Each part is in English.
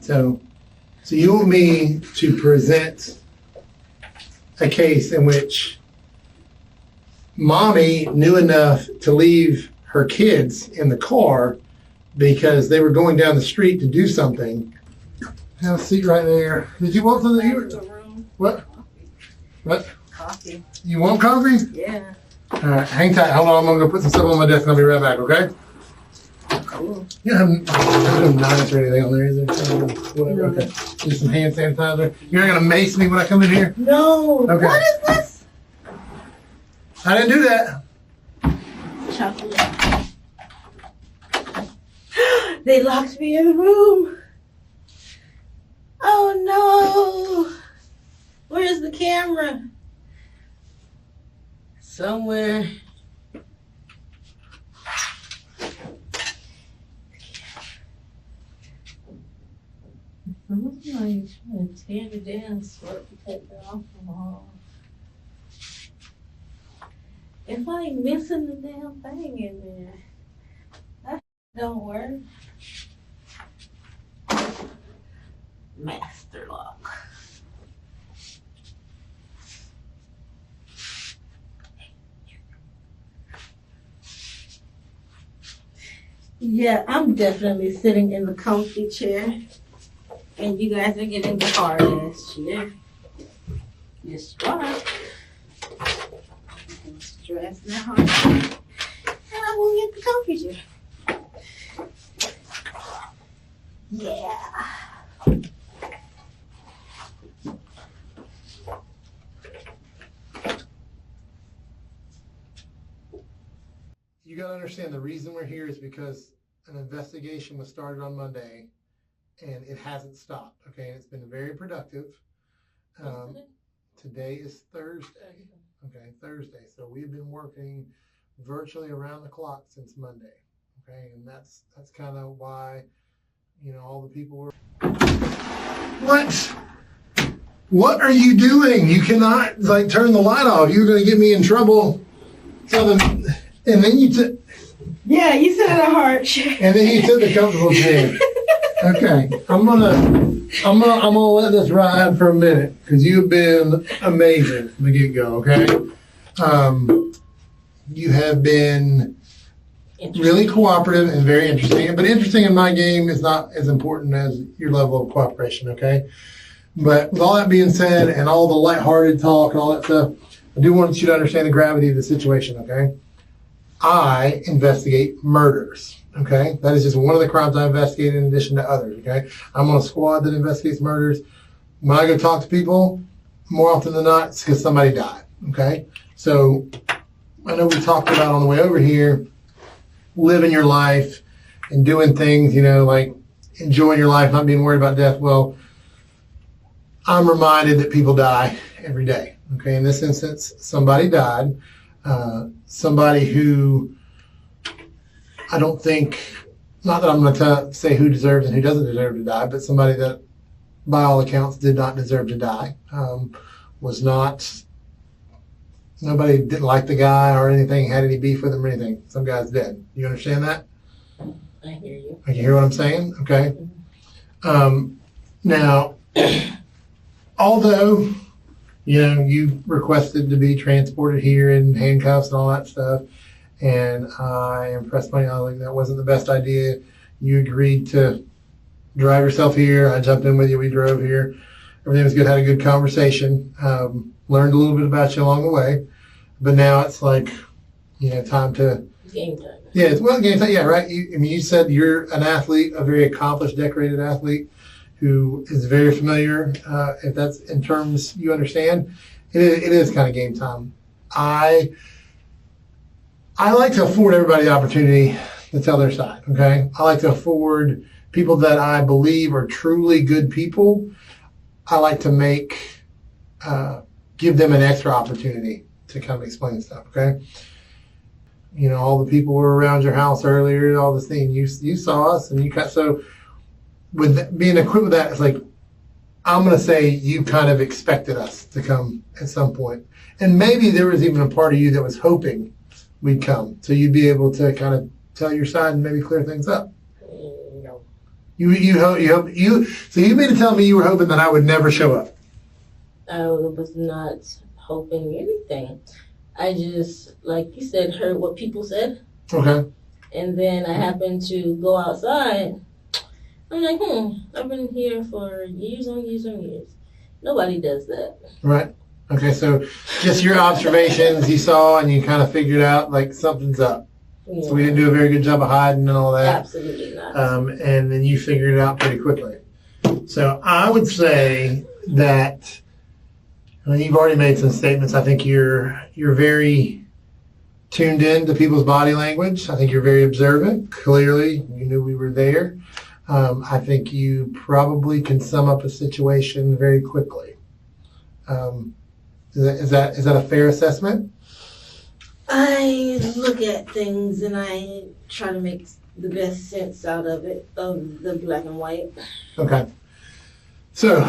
So you want me to present a case in which mommy knew enough to leave her kids in the car because they were going down the street to do something. Have a seat right there. Did you want something here? What? What? Coffee. You want coffee? Yeah. All right, hang tight. Hold on, I'm gonna go put some stuff on my desk and I'll be right back, okay? Cool. Yeah, there's no knives or anything on there, is there? Whatever, okay. Just some hand sanitizer. You're not gonna mace me when I come in here? No. Okay. What is this? I didn't do that. Chocolate. They locked me in the room. Oh no. Where's the camera? Somewhere. I'm like trying to tear it down so I can take the alcohol. It's like missing the damn thing in there. That don't work. Master lock. Yeah, I'm definitely sitting in the comfy chair. And you guys are getting the hard ass chair. Yes, you are. I'm stressed now. And I will get the comfy chair. Yeah. You gotta understand the reason we're here is because an investigation was started on Monday and it hasn't stopped, okay? It's been very productive. Today is Thursday, okay, Thursday. So we've been working virtually around the clock since Monday, okay? And that's kind of why, you know, all the people were... What? What are you doing? You cannot, like, turn the light off. You're going to get me in trouble. And then you took... Yeah, you sit in a hard chair. And then you took the comfortable chair. Okay, I'm gonna let this ride for a minute because you've been amazing from the get-go. Okay, you have been really cooperative and very interesting. But interesting in my game is not as important as your level of cooperation. Okay, but with all that being said, and all the lighthearted talk and all that stuff, I do want you to understand the gravity of the situation. Okay, I investigate murders. Okay, that is just one of the crimes I investigate in addition to others. Okay, I'm on a squad that investigates murders. When I go talk to people, more often than not, it's because somebody died. Okay, so I know we talked about on the way over here, living your life and doing things, you know, like enjoying your life, not being worried about death. Well, I'm reminded that people die every day. Okay, in this instance, somebody died. Somebody who I don't think, not that I'm going to say who deserves and who doesn't deserve to die, but somebody that, by all accounts, did not deserve to die. Was not, nobody didn't like the guy or anything, had any beef with him or anything. Some guy's dead. You understand that? I hear you. You hear what I'm saying? Okay. Now, although, you know, you requested to be transported here in handcuffs and all that stuff, and I impressed my colleague that wasn't the best idea. You agreed to drive yourself here. I jumped in with you. We drove here. Everything was good. Had a good conversation. Learned a little bit about you along the way. But now it's like, you know, time to... Game time. Yeah, it's game time. Yeah, right. You said you're an athlete, a very accomplished, decorated athlete who is very familiar, if that's in terms you understand. It is kind of game time. I like to afford everybody the opportunity to tell their side, okay? I like to afford people that I believe are truly good people. I like to give them an extra opportunity to come explain stuff, okay? You know, all the people were around your house earlier, all this thing, you saw us, and so with being equipped with that, it's like, I'm going to say you kind of expected us to come at some point. And maybe there was even a part of you that was hoping we'd come. So you'd be able to kind of tell your side and maybe clear things up. No. So you mean to tell me you were hoping that I would never show up? I was not hoping anything. I just, like you said, heard what people said. Okay. And then I happened to go outside. I'm like, I've been here for years on years on years. Nobody does that. Right. Okay, so just your observations you saw and you kind of figured out like something's up. Yeah. So we didn't do a very good job of hiding and all that. Absolutely not. And then you figured it out pretty quickly. So I would say that, I mean, you've already made some statements. I think you're very tuned in to people's body language. I think you're very observant. Clearly, you knew we were there. I think you probably can sum up a situation very quickly. Is that a fair assessment? I look at things and I try to make the best sense out of it, of the black and white. Okay. So,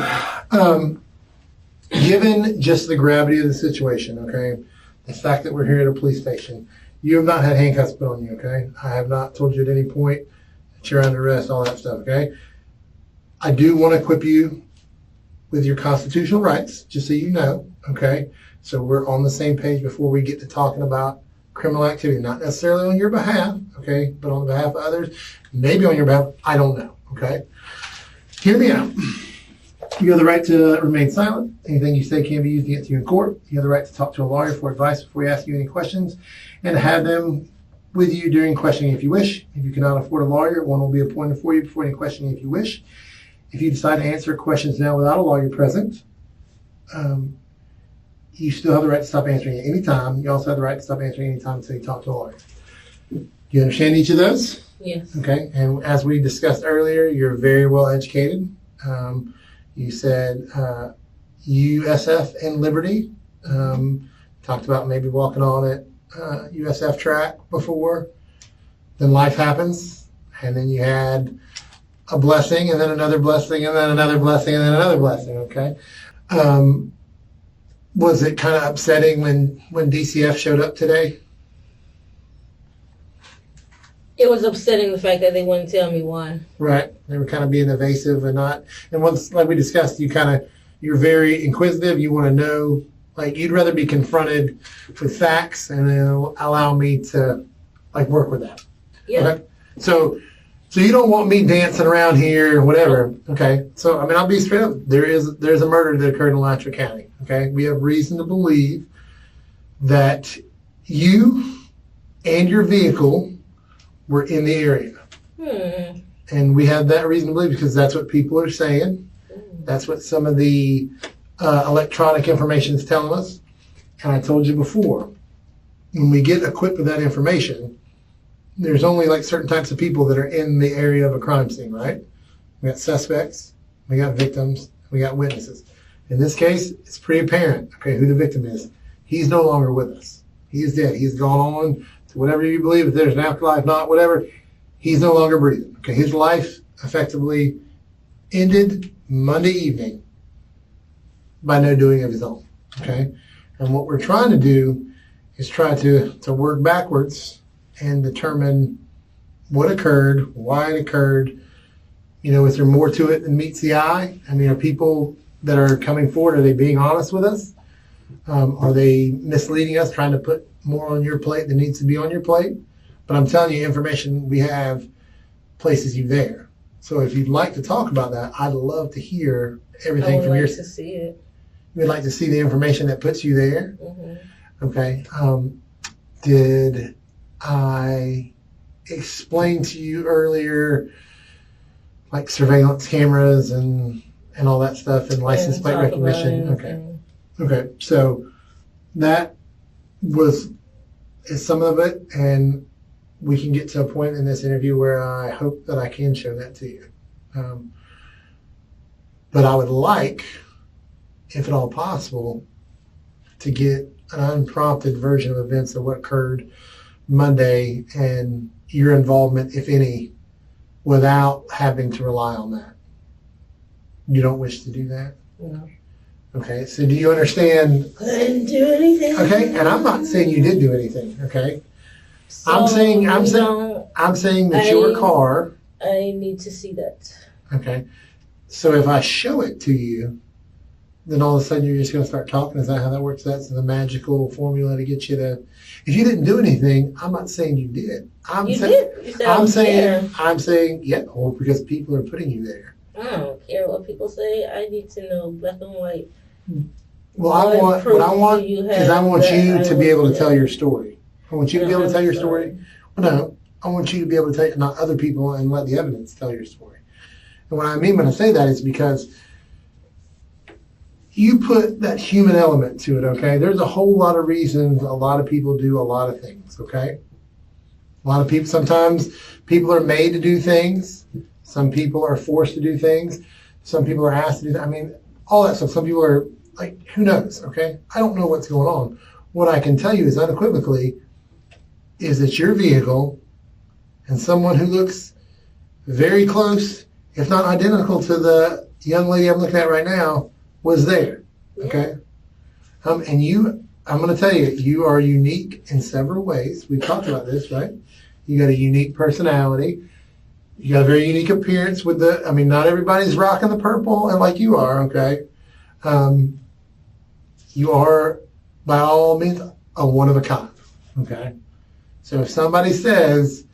given just the gravity of the situation, okay, the fact that we're here at a police station, you have not had handcuffs put on you, okay? I have not told you at any point that you're under arrest, all that stuff, okay? I do want to equip you with your constitutional rights, just so you know, okay? So we're on the same page before we get to talking about criminal activity, not necessarily on your behalf, okay, but on behalf of others, maybe on your behalf, I don't know, okay? Hear me out. You have the right to remain silent. Anything you say can be used against you in court. You have the right to talk to a lawyer for advice before he asks you any questions, and to have them with you during questioning if you wish. If you cannot afford a lawyer, one will be appointed for you before any questioning if you wish. If you decide to answer questions now without a lawyer present, you still have the right to stop answering at any time. You also have the right to stop answering any time until you talk to a lawyer. Do you understand each of those? Yes. Okay. And as we discussed earlier, you're very well educated. You said USF and Liberty. Talked about maybe walking on it USF track before. Then life happens, and then you had a blessing, and then another blessing, and then another blessing, and then another blessing. Okay. Was it kind of upsetting when DCF showed up today? It was upsetting the fact that they wouldn't tell me why. Right. They were kind of being evasive and not. And once, like we discussed, you're very inquisitive. You want to know, like, you'd rather be confronted with facts and then allow me to, like, work with that. Yeah. Okay? So you don't want me dancing around here or whatever. Okay. So, I mean, I'll be straight up. There's a murder that occurred in Alachua County. Okay. We have reason to believe that you and your vehicle were in the area. And we have that reason to believe because that's what people are saying. That's what some of the electronic information is telling us. And I told you before, when we get equipped with that information, there's only like certain types of people that are in the area of a crime scene, right? We got suspects, we got victims, we got witnesses. In this case, it's pretty apparent, okay, who the victim is. He's no longer with us. He is dead. He's gone on to whatever you believe, if there's an afterlife, not whatever. He's no longer breathing. Okay, his life effectively ended Monday evening by no doing of his own. Okay, and what we're trying to do is try to work backwards and determine what occurred, why it occurred. You know, is there more to it than meets the eye? I mean, are people that are coming forward, are they being honest with us? Are they misleading us, trying to put more on your plate than needs to be on your plate? But I'm telling you, information we have places you there. So if you'd like to talk about that, I'd love to hear everything from your side. I would like to see it. You'd like to see the information that puts you there? Mm-hmm. Okay. Did I explain to you earlier, like surveillance cameras and all that stuff and license plate recognition? Okay. So that is some of it, and we can get to a point in this interview where I hope that I can show that to you. But I would like, if at all possible, to get an unprompted version of events of what occurred Monday and your involvement, if any, without having to rely on that. You don't wish to do that? No. Okay, so do you understand? Couldn't do anything. Okay, and I'm not saying you did do anything, okay? So I'm saying that your car I need to see that. Okay. So if I show it to you, then all of a sudden you're just going to start talking. Is that how that works? That's the magical formula to get you to. If you didn't do anything, I'm not saying you did. You did. You said I'm saying, yeah, or because people are putting you there. I don't care what people say. I need to know black and white. Well, I want you to be able to tell your story. I want you to be able to tell your story. Well, no, I want you to be able to tell not other people and let the evidence tell your story. And what I mean when I say that is because you put that human element to it, okay? There's a whole lot of reasons a lot of people do a lot of things, okay? A lot of people, sometimes people are made to do things. Some people are forced to do things. Some people are asked to do that. I mean, all that stuff. Some people are like, who knows, okay? I don't know what's going on. What I can tell you is unequivocally is that your vehicle and someone who looks very close, if not identical to the young lady I'm looking at right now, was there, okay? And you, I'm going to tell you, you are unique in several ways. We've talked about this, right? You got a unique personality. You got a very unique appearance with not everybody's rocking the purple and like you are, okay? You are, by all means, a one of a kind, okay? So if somebody says,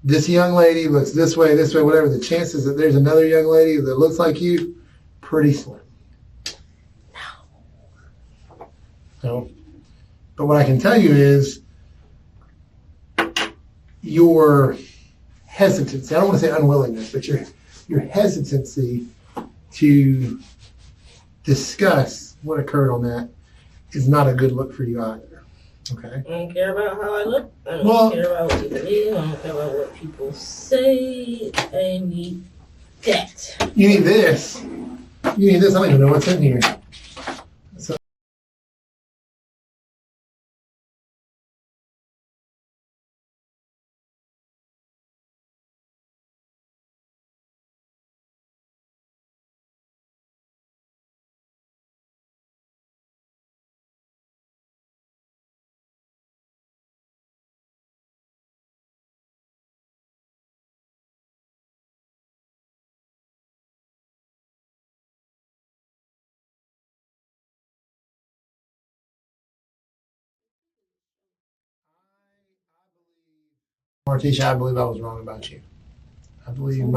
this young lady looks this way, whatever, the chances that there's another young lady that looks like you, pretty slim. No. But what I can tell you is your hesitancy, I don't want to say unwillingness, but your hesitancy to discuss what occurred on that is not a good look for you either. Okay? I don't care about how I look. I don't care about what people do. I don't care about what people say. I need that. You need this. You need this. I don't even know what's in here. So. Martesha, I believe I was wrong about you. I believe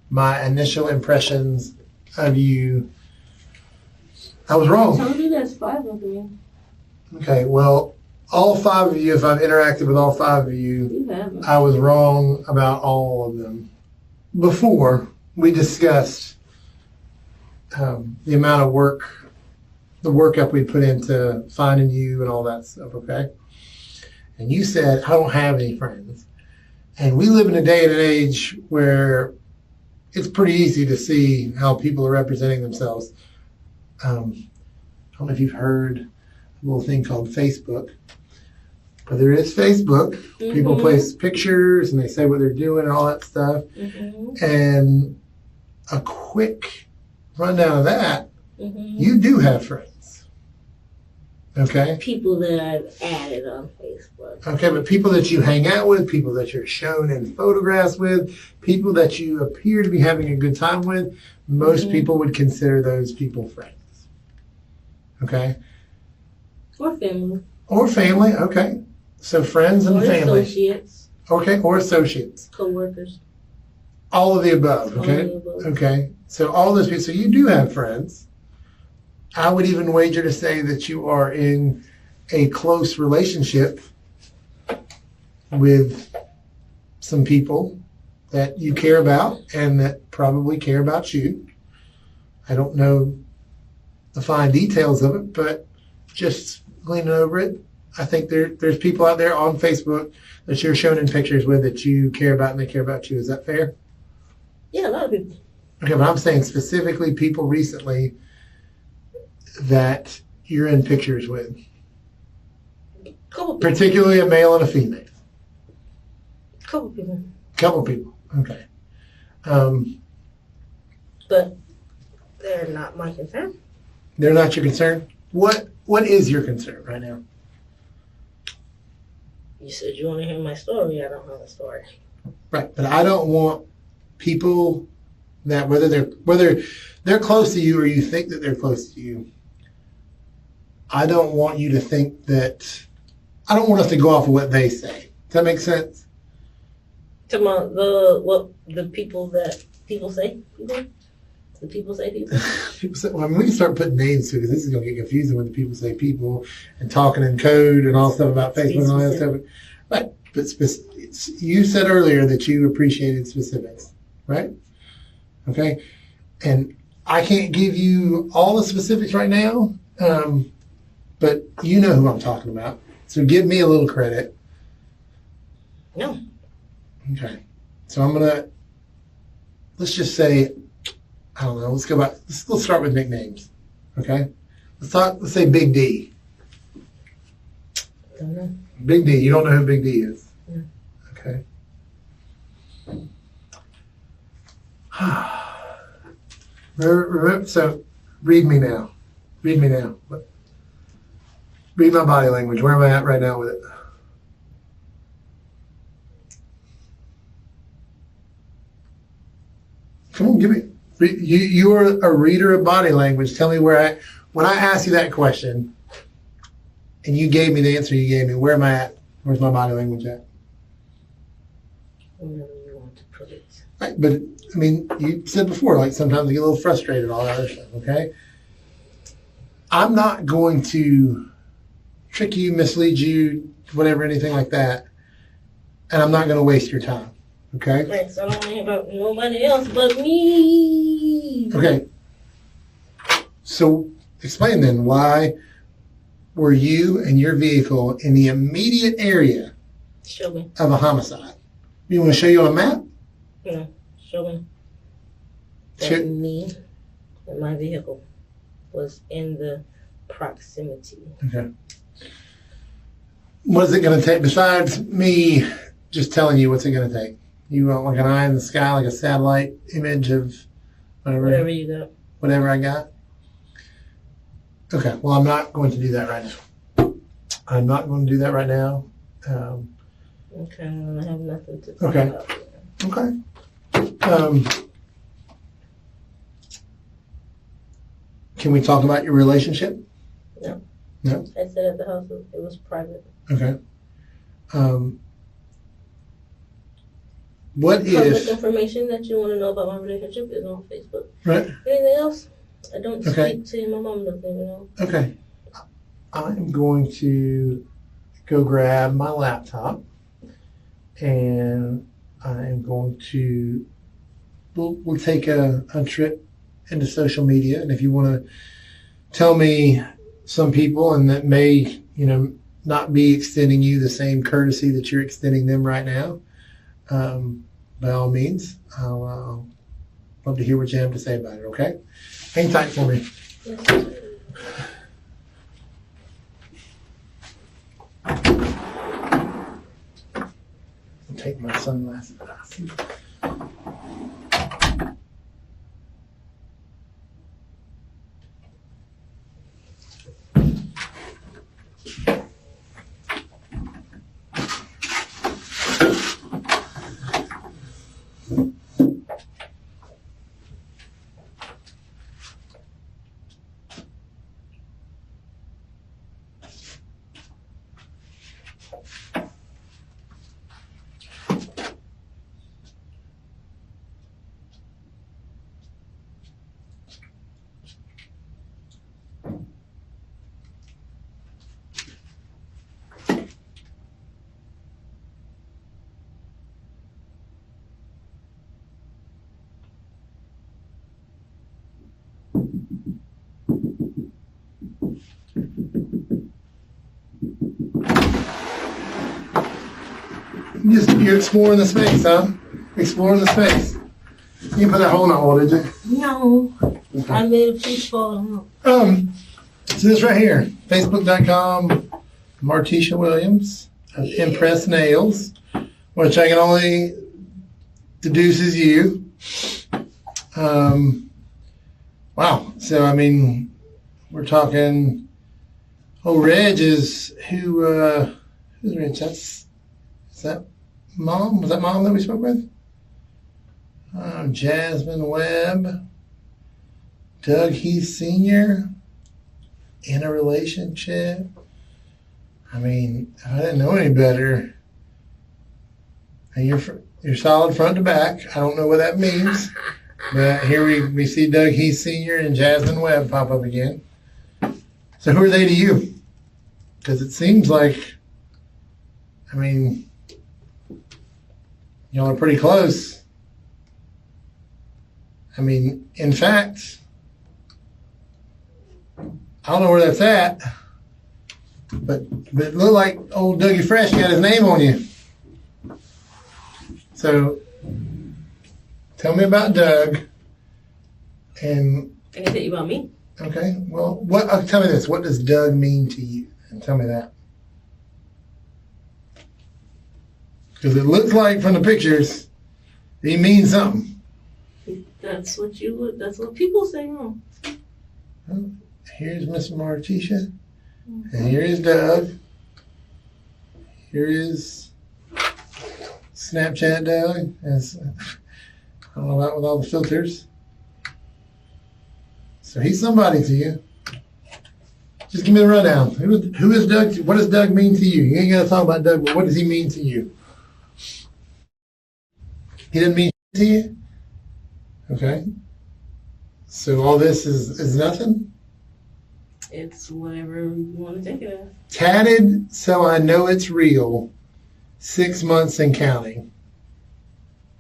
my initial impressions of you, I was wrong. I told you there's 5 of you. Okay, well, all 5 of you, if I've interacted with all 5 of you, I was wrong about all of them. Before, we discussed the amount of work, the workup we put into finding you and all that stuff, okay? And you said, I don't have any friends. And we live in a day and an age where it's pretty easy to see how people are representing themselves. I don't know if you've heard a little thing called Facebook, but there is Facebook. Mm-hmm. People post pictures and they say what they're doing and all that stuff. Mm-hmm. And a quick rundown of that, you do have friends. Okay. People that I've added on Facebook. Okay, but people that you hang out with, people that you're shown in photographs with, people that you appear to be having a good time with, most people would consider those people friends. Okay? Or family. Or family, okay. So friends and family. Or associates. Okay, or associates. Co-workers. All of the above, okay? All of the above. Okay, so all those people, so you do have friends. I would even wager to say that you are in a close relationship with some people that you care about and that probably care about you. I don't know the fine details of it, but just gleaning over it, I think there's people out there on Facebook that you're shown in pictures with that you care about and they care about you. Is that fair? Yeah, a lot of people. Okay, but I'm saying specifically people recently that you're in pictures with. Particularly a male and a female. Couple people. Couple people, okay. But they're not my concern. They're not your concern? What is your concern right now? You said you want to hear my story. I don't know the story. Right, but I don't want people that whether they're close to you or you think that they're close to you, I don't want you to think that. I don't want us to go off of what they say. Does that make sense? The people that people say people. The people say people. People say. Well, I mean, we can start putting names to it because this is going to get confusing when the people say people and talking in code and all stuff about Facebook and all that stuff. Right, but you said earlier that you appreciated specifics, right? Okay, and I can't give you all the specifics right now, but you know who I'm talking about. So give me a little credit. No. Okay. So let's just say, I don't know, let's start with nicknames. Okay? Let's say Big D. Don't know. Big D. You don't know who Big D is? No. Okay. So read me now. Read me now. Read my body language. Where am I at right now with it? Come on, give me. You're a reader of body language. Tell me when I asked you that question, and you gave me the answer you gave me. Where am I at? Where's my body language at? Wherever you want to put it. Right, but I mean, you said before, like sometimes I get a little frustrated, all that other stuff. Okay. I'm not going to trick you, mislead you, whatever, anything like that. And I'm not going to waste your time. Okay? Thanks. I don't want to hear about nobody else but me. Okay. So explain then, why were you and your vehicle in the immediate area Show me. of a homicide? You want to show you on a map? No. Show me. Sure. That me and my vehicle was in the proximity. Okay. What is it going to take besides me just telling you what's it going to take? You want like an eye in the sky, like a satellite image of Whatever you got. whatever I got? Okay. Well, I'm not going to do that right now. I'm not going to do that right now. Okay. I have nothing to say Okay. about it. Okay. Can we talk about your relationship? No. No? I said at the house it was private. Okay. What Public if... information that you want to know about my relationship is on Facebook. Right. Anything else? I don't Okay. speak to my mom doesn't even know. Okay. I'm going to go grab my laptop and I'm going to... We'll take a trip into social media, and if you want to tell me some people and that may, not be extending you the same courtesy that you're extending them right now, by all means, I'll love to hear what you have to say about it, okay? Hang tight for me. Yes. I'll take my sunglasses off. You're exploring the space, huh? Exploring the space. You didn't put that hole in the hole, did you? No. Okay. I made a piece fall. So this right here, Facebook.com, Martesha Williams, Impress Nails, which I can only deduce is you. Wow. So, I mean, we're talking, Reg is who's Reg? Is that Mom? Was that Mom that we spoke with? Jasmine Webb. Doug Heath Sr. In a relationship. I mean, if I didn't know any better, and you're solid front to back. I don't know what that means. But here we see Doug Heath Sr. and Jasmine Webb pop up again. So who are they to you? Because it seems like, I mean, y'all are pretty close. I mean, in fact, I don't know where that's at, but it looked like old Dougie Fresh got his name on you. So, tell me about Doug. And I can tell you about me. Okay. Well, tell me this. What does Doug mean to you? And tell me that. Because it looks like from the pictures, he means something. That's what people say wrong. Well, here's Miss Martesha. And here is Doug. Here is Snapchat Doug. I don't know about with all the filters. So he's somebody to you. Just give me the rundown. Who is Doug? What does Doug mean to you? You ain't got to talk about Doug, but what does he mean to you? He didn't mean to you? Okay. So all this is nothing? It's whatever you want to take it as. Tatted so I know it's real. 6 months and counting.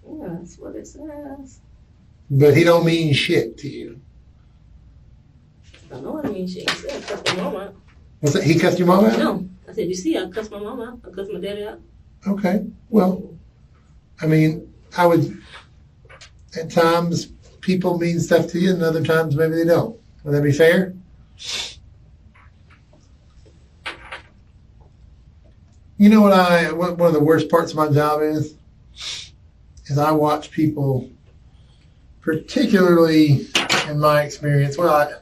Yeah, that's what it says. But he don't mean shit to you. I know what I mean. Shit, I cussed my mom out. What's that? He cussed your mom out? No. I said, you see, I cussed my mom out. I cussed my daddy out. Okay. Well, I mean, I would, at times, people mean stuff to you, and other times maybe they don't. Would that be fair? You know what one of the worst parts of my job is I watch people, particularly in my experience, well, I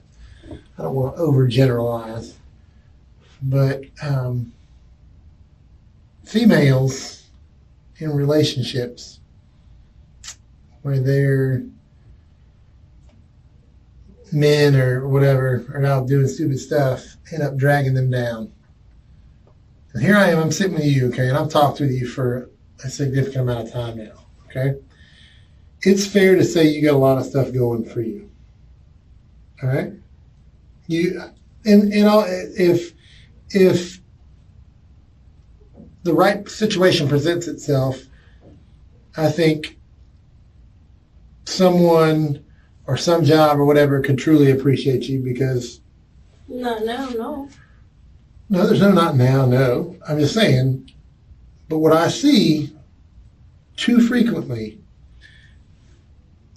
don't want to overgeneralize, but females in relationships where their men or whatever are out doing stupid stuff end up dragging them down. And here I am, I'm sitting with you, okay, and I've talked with you for a significant amount of time now, okay? It's fair to say you got a lot of stuff going for you, all right? If the right situation presents itself, I think someone or some job or whatever could truly appreciate you because... Not now, no. No, there's no not now, no. I'm just saying, but what I see too frequently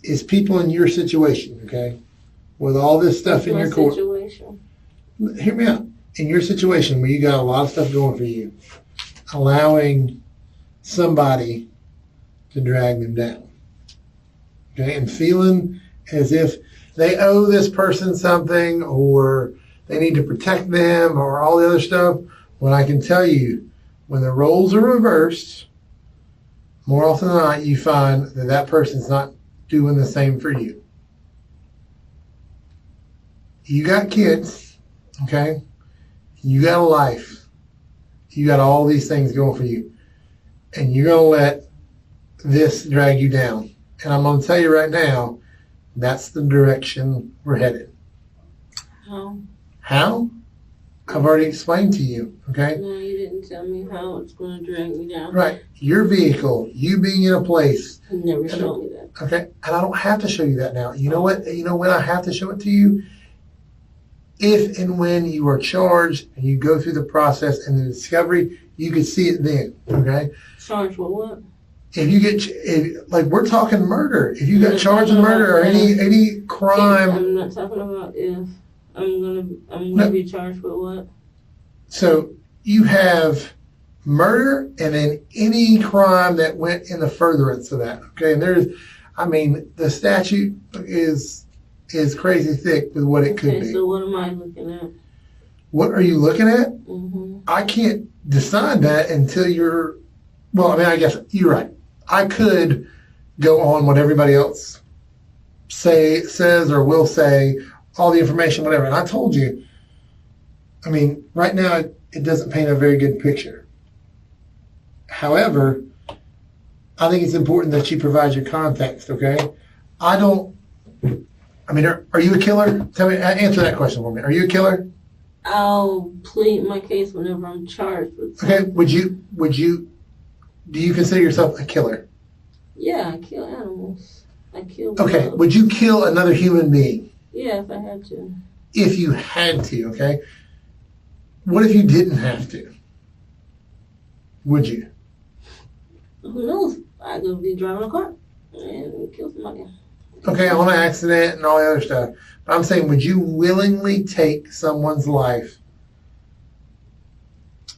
is people in your situation, okay, with all this stuff in your court. Situation. Hear me out. In your situation where you got a lot of stuff going for you, allowing somebody to drag them down, okay, and feeling as if they owe this person something or they need to protect them or all the other stuff, when I can tell you, when the roles are reversed, more often than not, you find that that person's not doing the same for you. You got kids, okay? You got a life. You got all these things going for you. And you're going to let this drag you down. And I'm going to tell you right now, that's the direction we're headed. How? How? I've already explained to you, okay? No, you didn't tell me how it's going to drag me down. Right. Your vehicle, you being in a place. You never showed me that. Okay. And I don't have to show you that now. You know what? You know when I have to show it to you? If and when you are charged and you go through the process and the discovery, you can see it then, okay? Charged with what? If you get, like we're talking murder. If you got charged with murder or any crime. I'm not talking about if. I'm gonna be charged with what? So you have murder and then any crime that went in the furtherance of that. Okay, and the statute is crazy thick with what it could be. So what am I looking at? What are you looking at? Mm-hmm. I can't decide that until you're well, I mean, I guess you're right. I could go on what everybody else says or will say, all the information, whatever. And I told you, I mean, right now it doesn't paint a very good picture. However, I think it's important that you provide your context, okay? I mean, are you a killer? Tell me, answer that question for me. Are you a killer? I'll plead my case whenever I'm charged with something. Okay, do you consider yourself a killer? Yeah, I kill animals. I kill Okay, dogs. would you kill another human being? Yeah, if I had to. If you had to, okay? What if you didn't have to? Would you? Who knows? I could be driving a car and kill somebody. Okay, on an accident and all the other stuff. But I'm saying, would you willingly take someone's life?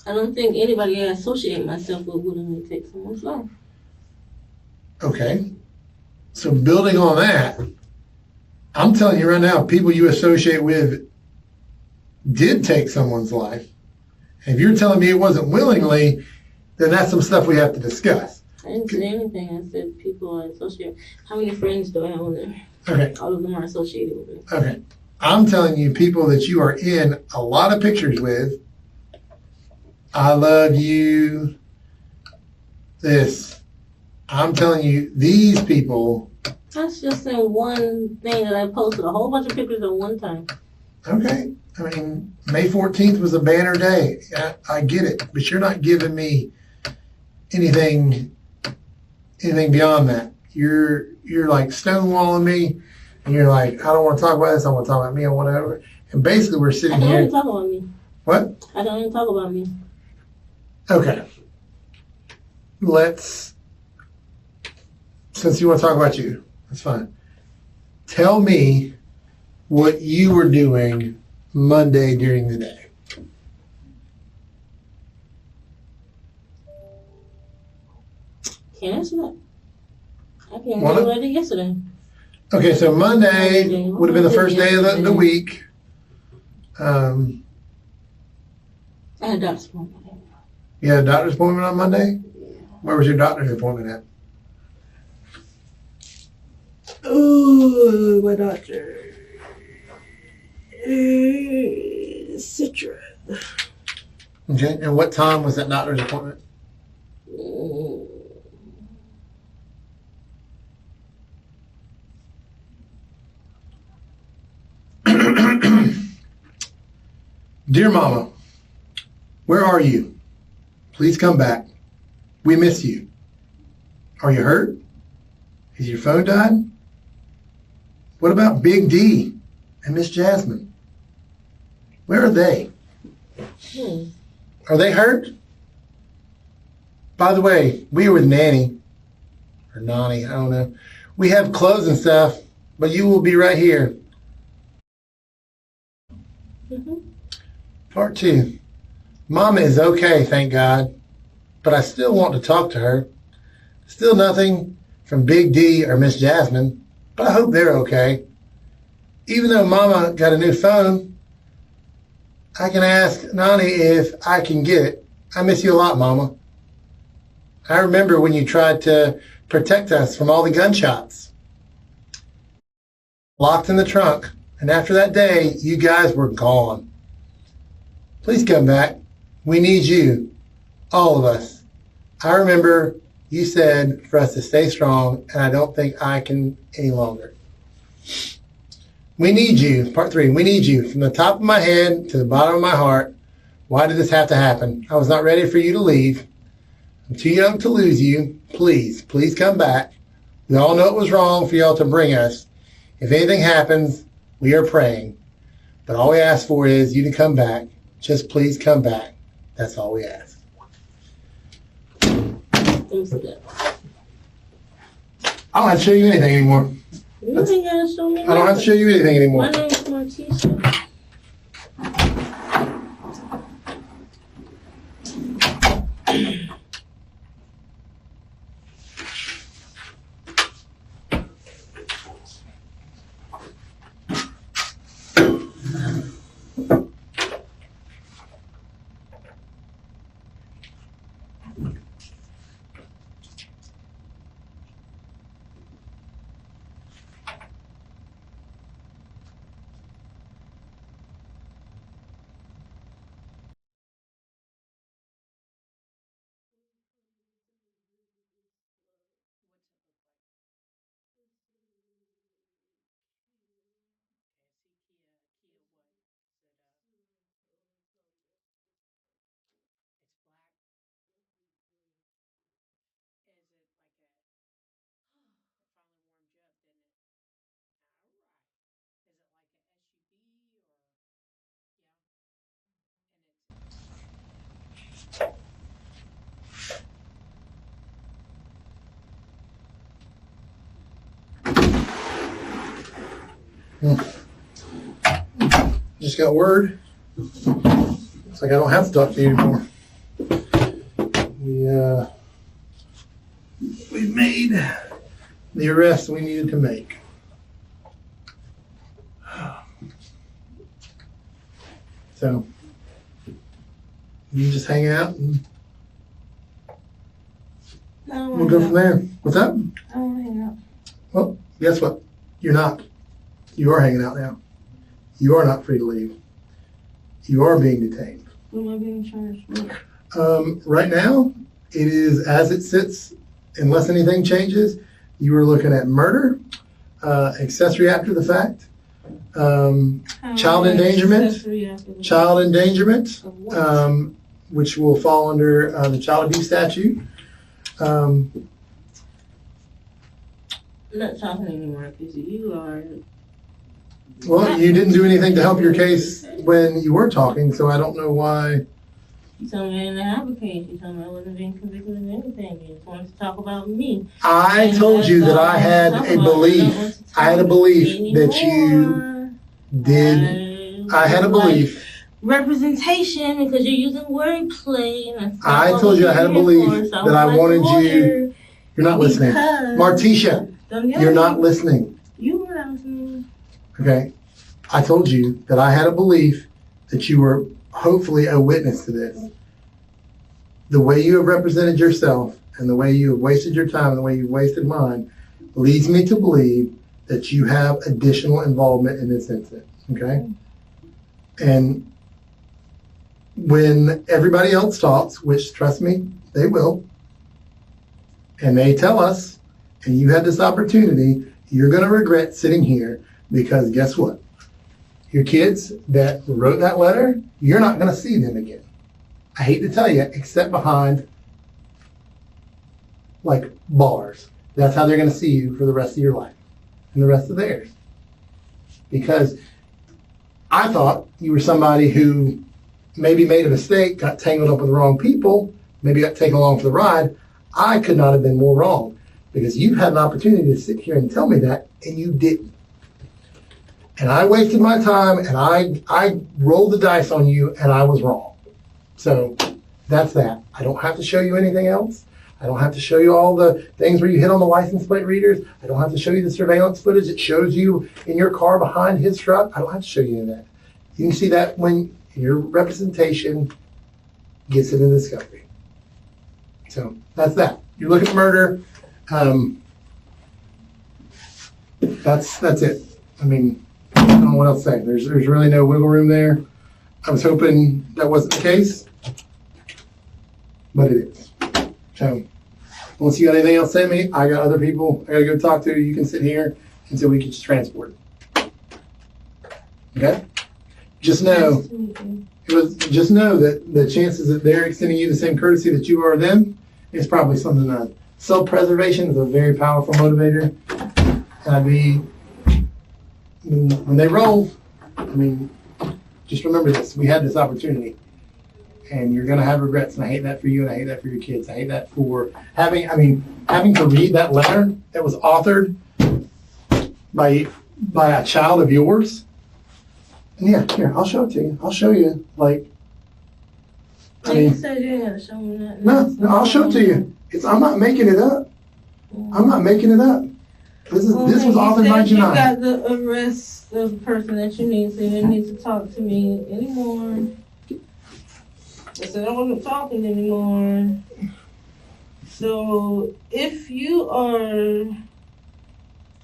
I don't think anybody I associate myself with willingly take someone's life. Okay. So building on that, I'm telling you right now, people you associate with did take someone's life. And if you're telling me it wasn't willingly, then that's some stuff we have to discuss. I didn't say anything. I said people I associate. How many friends do I have on there? Okay. All of them are associated with me. Okay. I'm telling you, people that you are in a lot of pictures with, I love you, this. I'm telling you, these people. That's just in one thing that I posted a whole bunch of pictures at one time. Okay. I mean, May 14th was a banner day. I get it. But you're not giving me anything beyond that. You're like stonewalling me, and you're like, I don't want to talk about this. I want to talk about me or whatever. And basically, we're sitting I don't here. even talk about me. What? I don't even talk about me. Okay. Since you want to talk about you, that's fine. Tell me what you were doing Monday during the day. Can't answer that. I can't remember what I did yesterday. Okay, so Monday would have been the first day of the week. I had a doctor's appointment. You had a doctor's appointment on Monday? Where was your doctor's appointment at? Oh, my doctor. Citron. Okay, and what time was that doctor's appointment? Dear Mama, where are you? Please come back. We miss you. Are you hurt? Has your phone died? What about Big D and Miss Jasmine? Where are they? Are they hurt? By the way, we were with Nanny, or Nani, I don't know. We have clothes and stuff, but you will be right here. Part 2. Mama is okay, thank God, but I still want to talk to her. Still nothing from Big D or Miss Jasmine, but I hope they're okay. Even though Mama got a new phone, I can ask Nani if I can get it. I miss you a lot, Mama. I remember when you tried to protect us from all the gunshots. Locked in the trunk, and after that day, you guys were gone. Please come back. We need you. All of us. I remember you said for us to stay strong, and I don't think I can any longer. We need you. Part 3. We need you. From the top of my head to the bottom of my heart. Why did this have to happen? I was not ready for you to leave. I'm too young to lose you. Please, please come back. We all know it was wrong for y'all to bring us. If anything happens, we are praying. But all we ask for is you to come back. Just please come back. That's all we ask. I don't have to show you anything anymore. You ain't gotta show me. I don't have to show you anything anymore. My name's Martesha. Just got word. It's like I don't have to talk to you anymore. We made the arrest we needed to make. So you just hang out and we'll go from there. What's up? I don't want to hang out. Well, guess what? You're not. You are hanging out now. You are not free to leave. You are being detained. What am I being charged with? Right now, it is as it sits, unless anything changes. You are looking at murder, accessory after the fact, child endangerment, which will fall under the child abuse statute. I'm not talking anymore because you are. Well, you didn't do anything to help your case when you were talking, so I don't know why. You told me I didn't have a case. You told me I wasn't being convicted of anything. You just wanted to talk about me. I told you that I had a belief. I had a belief that you did. I had a belief. Representation, because you're using wordplay. I told you I had a belief that I wanted you. You're not listening. Martesha, you're not listening. You were listening. Okay. I told you that I had a belief that you were hopefully a witness to this. The way you have represented yourself and the way you have wasted your time and the way you've wasted mine leads me to believe that you have additional involvement in this incident. Okay? And when everybody else talks, which trust me, they will, and they tell us, and you had this opportunity, you're going to regret sitting here because guess what? Your kids that wrote that letter, you're not going to see them again. I hate to tell you, except behind like bars. That's how they're going to see you for the rest of your life and the rest of theirs. Because I thought you were somebody who maybe made a mistake, got tangled up with the wrong people, maybe got taken along for the ride. I could not have been more wrong because you had an opportunity to sit here and tell me that, and you didn't. And I wasted my time, and I rolled the dice on you, and I was wrong. So that's that. I don't have to show you anything else. I don't have to show you all the things where you hit on the license plate readers. I don't have to show you the surveillance footage that shows you in your car behind his truck. I don't have to show you any of that. You can see that when your representation gets into discovery. So that's that. You look at murder. That's it. I mean, I don't know what else to say. There's really no wiggle room there. I was hoping that wasn't the case, but it is. So, unless you got anything else to say to me, I got other people I got to go talk to. You can sit here until we get you transported. Okay? Just know, just know that the chances that they're extending you the same courtesy that you are them is probably something that self-preservation is a very powerful motivator. And when they roll, I mean, just remember this. We had this opportunity. And you're going to have regrets. And I hate that for you, and I hate that for your kids. I hate that for having to read that letter that was authored by a child of yours. And yeah, here, I'll show it to you. I'll show you, You said you ain't got to show me that. No, I'll show it to you. I'm not making it up. I'm not making it up. This was authored by Janine. You got the arrest of the person that you need, so you didn't need to talk to me anymore. I said I wasn't talking anymore. So if you are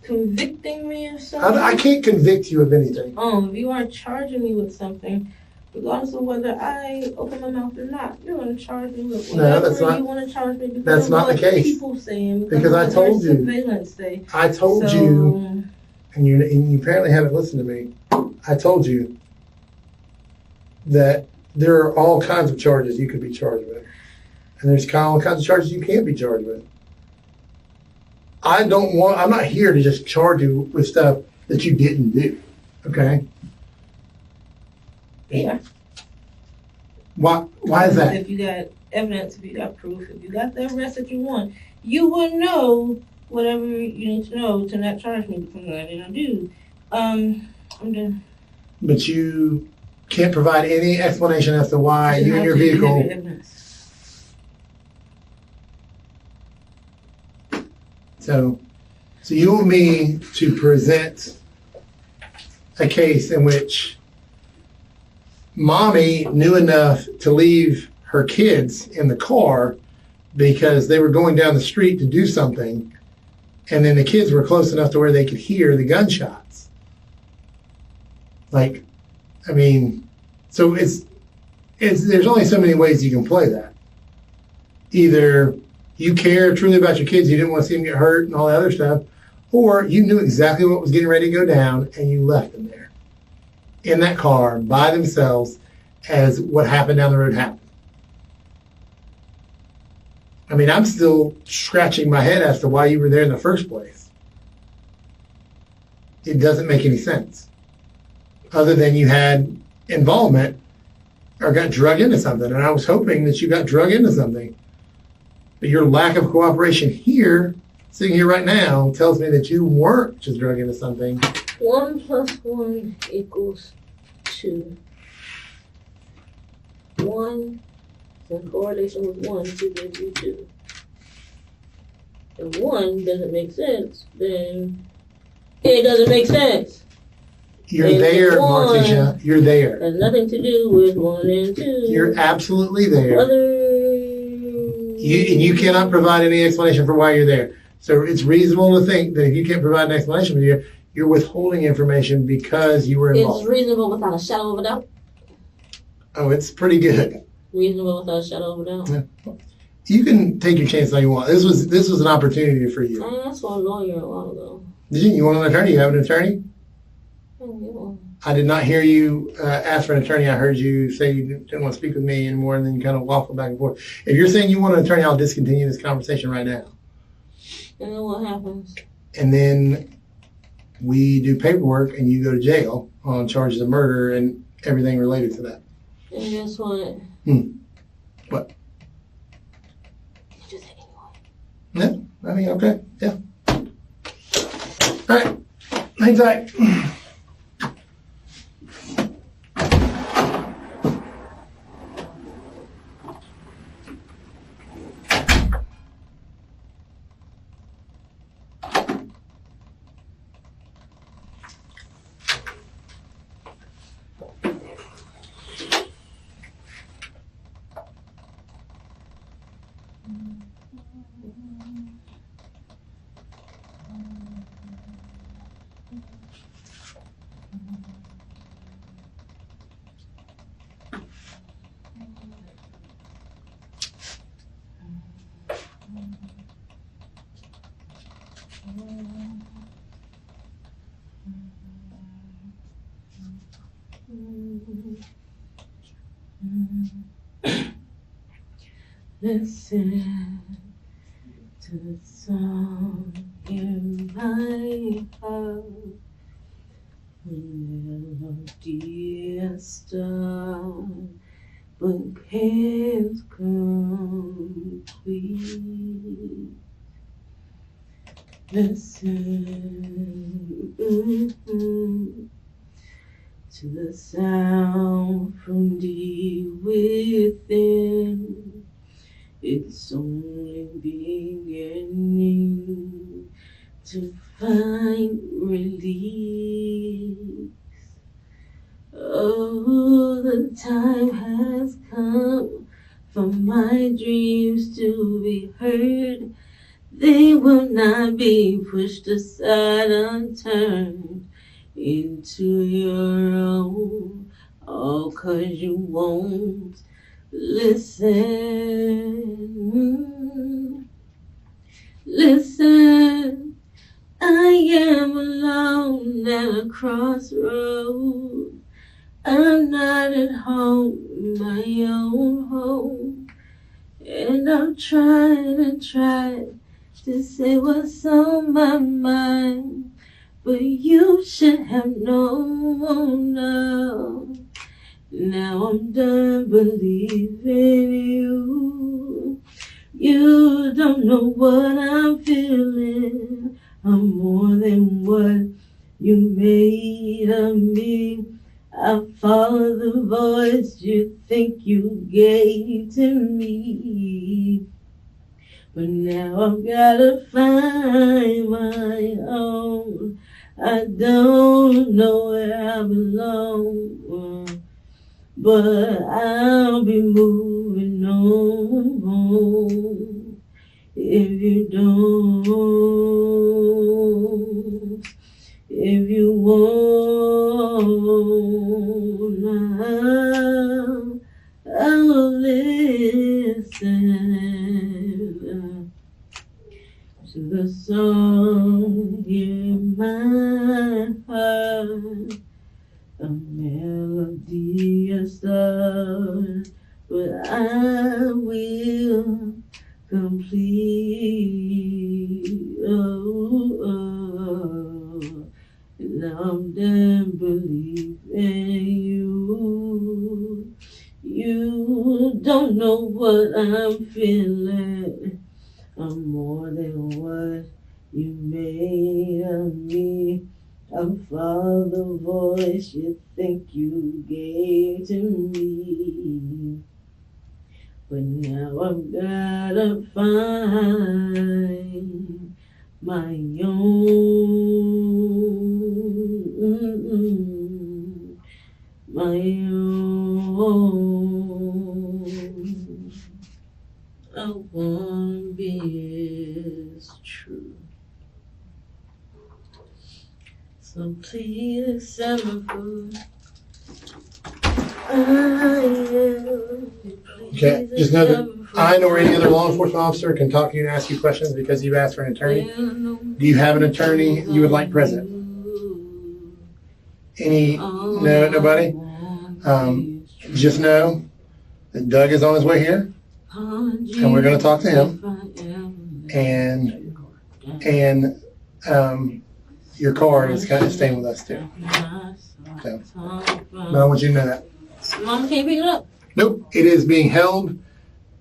convicting me of something, I can't convict you of anything. If you are charging me with something, regardless of whether I open my mouth or not, you're going to charge me with whatever you want to charge me. Because that's not the case. People saying because I told you. Surveillance say. I told you, and you apparently haven't listened to me. I told you that there are all kinds of charges you could be charged with. And there's all kinds of charges you can't be charged with. I'm not here to just charge you with stuff that you didn't do. Okay? Yeah. Why is that? If you got evidence, if you got proof, if you got the arrest that you want, you will know whatever you need to know to not charge me with something I didn't do. I'm done. But you can't provide any explanation as to why you and your vehicle. So you want me to present a case in which mommy knew enough to leave her kids in the car because they were going down the street to do something, and then the kids were close enough to where they could hear the gunshots. Like, I mean, so it's there's only so many ways you can play that. Either you care truly about your kids, you didn't want to see them get hurt and all that other stuff, or you knew exactly what was getting ready to go down and you left them there in that car by themselves as what happened down the road happened. I mean, I'm still scratching my head as to why you were there in the first place. It doesn't make any sense. Other than you had involvement or got drug into something. And I was hoping that you got drug into something. But your lack of cooperation here, sitting here right now, tells me that you weren't just drug into something. 1 + 1 = 2. 1 in correlation with 1 gives you 2. If 1 doesn't make sense, then it doesn't make sense. You're And there, one Martesha. You're there. has nothing to do with 1 and 2. You're absolutely there. Other... You cannot provide any explanation for why you're there. So it's reasonable to think that if you can't provide an explanation, you're withholding information because you were involved. It's reasonable without a shadow of a doubt. Oh, it's pretty good. Reasonable without a shadow of a doubt. Yeah. You can take your chance all you want. This was an opportunity for you. I asked for a lawyer a while ago. Did you? You want an attorney? You have an attorney? Oh, I did not hear you ask for an attorney. I heard you say you didn't want to speak with me anymore, and then you kind of waffle back and forth. If you're saying you want an attorney, I'll discontinue this conversation right now. And then what happens? And then we do paperwork, and you go to jail on charges of murder and everything related to that. And guess what? What? You just hate anyway. Yeah, I mean, okay, yeah. All right, hang tight. Listen to the song in my heart. Melody start, but can't complete. Listen to the sound from deep within. It's only beginning to find release. Oh, the time has come for my dreams to be heard. They will not be pushed aside, unturned into your own. All 'cause you won't listen. Listen, I am alone at a crossroad. I'm not at home, my own home. And I'm trying to say what's on my mind. But you should have known now. Now I'm done believing you. You don't know what I'm feeling. I'm more than what you made of me. I follow the voice you think you gave to me. But now I've gotta find my own. I don't know where I belong, but I'll be moving on if you don't. If you won't, I'll listen to the song in my heart, a melody, a star, but I will complete. Now I'm done believing you. You don't know what I'm feeling. I'm more than what you made of me. I'm for the voice you think you gave to me. But now I've gotta find my own, my own. I wanna be as true. So please accept my food. Okay, just know that I nor any other law enforcement officer can talk to you and ask you questions because you've asked for an attorney. Do you have an attorney you would like present? No, nobody? Just know that Doug is on his way here, and we're going to talk to him, and your card is kind of staying with us too. So, but I want you to know that. Mom can't pick it up. Nope, it is being held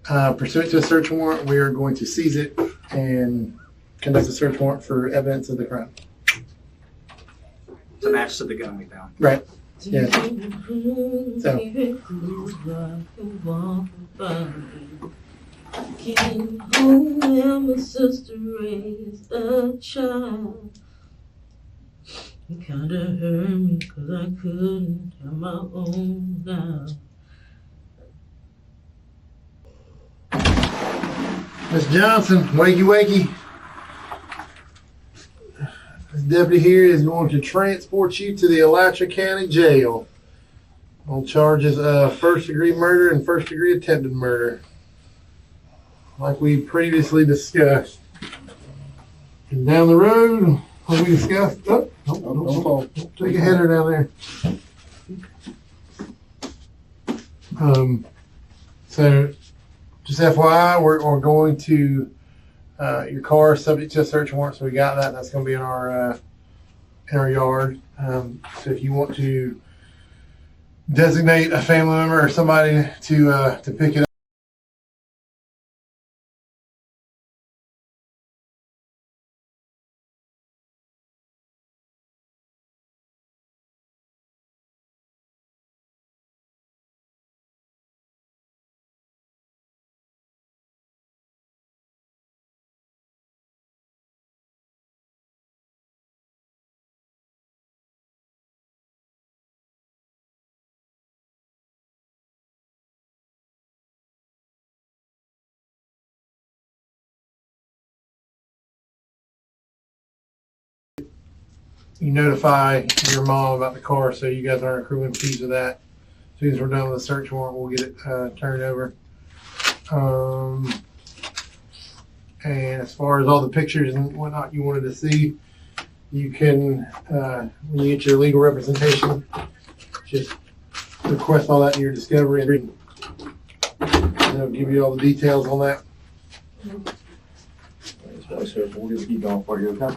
pursuant to a search warrant. We are going to seize it and conduct a search warrant for evidence of the crime. To match to the gun we found. Right. Yeah. So. Came home and my sister raised a child. It kinda hurt me 'cause I couldn't have my own now. Miss Johnson, wakey wakey. This deputy here is going to transport you to the Alachua County Jail on charges of first-degree murder and first-degree attempted murder, like we previously discussed. And down the road, like we discussed, don't take a header down there. So, just FYI, we're going to your car subject to a search warrant, so we got that. That's going to be in our yard. So if you want to designate a family member or somebody to pick it up. You notify your mom about the car so you guys aren't accruing fees of that. As soon as we're done with the search warrant, we'll get it turned over. And as far as all the pictures and whatnot you wanted to see, you can, when you get your legal representation, just request all that in your discovery and they'll give you all the details on that. We'll just keep going for you, okay?